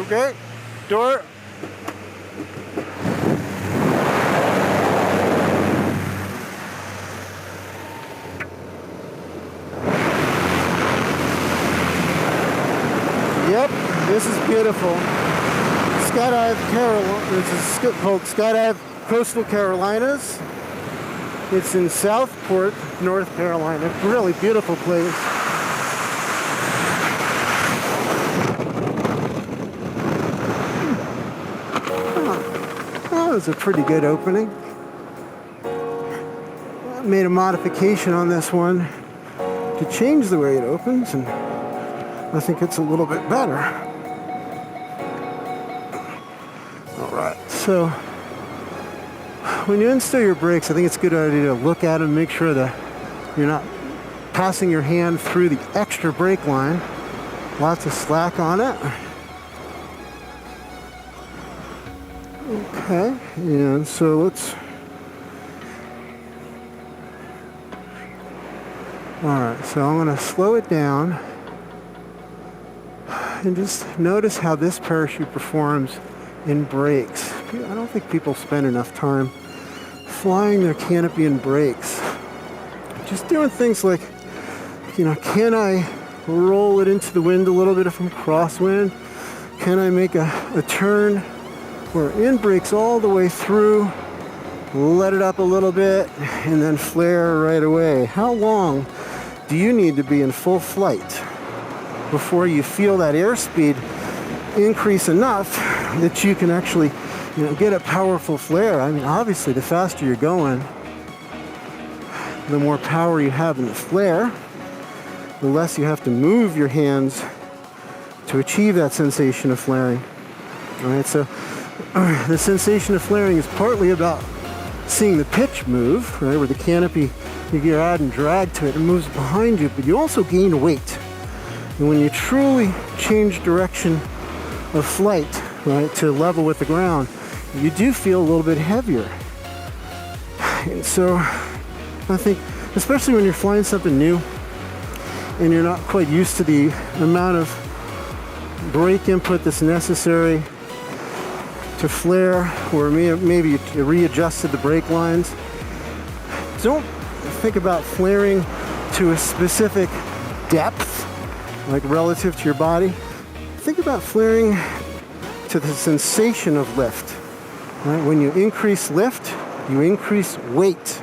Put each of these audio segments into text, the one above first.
Okay, door. Yep, this is beautiful. Skydive Carolinas. This is called Skydive Coastal Carolinas. It's in Southport, North Carolina. Really beautiful place. That was a pretty good opening. I made a modification on this one to change the way it opens, and I think it's a little bit better. All right, so when you install your brakes, I think it's a good idea to look at them, make sure that you're not passing your hand through the extra brake line. Lots of slack on it. Okay, and so let's... Alright, so I'm going to slow it down and just notice how this parachute performs in brakes. I don't think people spend enough time flying their canopy in brakes. Just doing things like, can I roll it into the wind a little bit if I'm crosswind? Can I make a turn where in brakes all the way through, let it up a little bit, and then flare right away? How long do you need to be in full flight before you feel that airspeed increase enough that you can actually get a powerful flare? I mean, obviously, the faster you're going, the more power you have in the flare, the less you have to move your hands to achieve that sensation of flaring. All right, so the sensation of flaring is partly about seeing the pitch move, right, where the canopy, you add and drag to it, and moves behind you, but you also gain weight. And when you truly change direction of flight, right, to level with the ground, you do feel a little bit heavier. And so I think, especially when you're flying something new and you're not quite used to the amount of brake input that's necessary to flare, or maybe you readjusted the brake lines, don't think about flaring to a specific depth, like relative to your body. Think about flaring to the sensation of lift. Right? When you increase lift, you increase weight.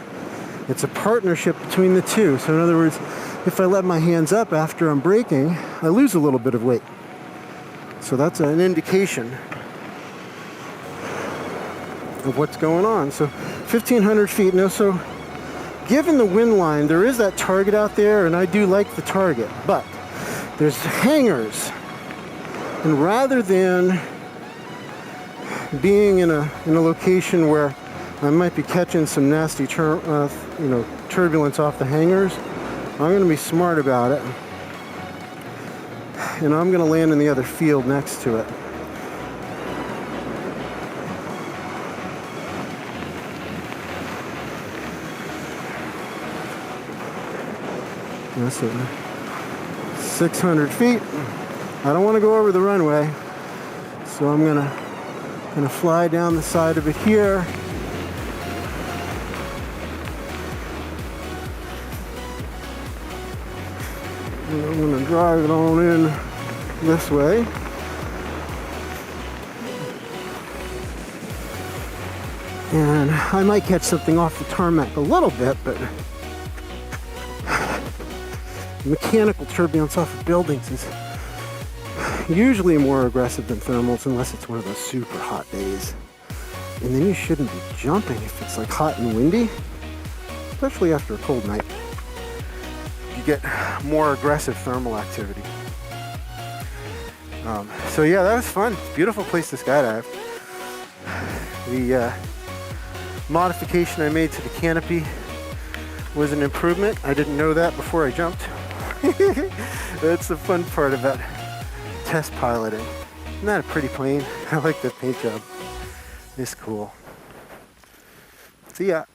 It's a partnership between the two. So in other words, if I let my hands up after I'm braking, I lose a little bit of weight. So that's an indication of what's going on. So 1,500 feet. Now, so given the wind line, there is that target out there, and I do like the target, but there's hangars. And rather than being in a location where I might be catching some nasty turbulence off the hangars, I'm going to be smart about it, and I'm going to land in the other field next to it. That's it. 600 feet. I don't want to go over the runway, so I'm gonna fly down the side of it here. And I'm gonna drive it on in this way. And I might catch something off the tarmac a little bit, but mechanical turbulence off of buildings is usually more aggressive than thermals, unless it's one of those super hot days. And then you shouldn't be jumping if it's like hot and windy, especially after a cold night. You get more aggressive thermal activity. So yeah, that was fun. Beautiful place to skydive. The modification I made to the canopy was an improvement. I didn't know that before I jumped. That's the fun part about test piloting. Isn't that a pretty plane? I like the paint job. It's cool. See ya.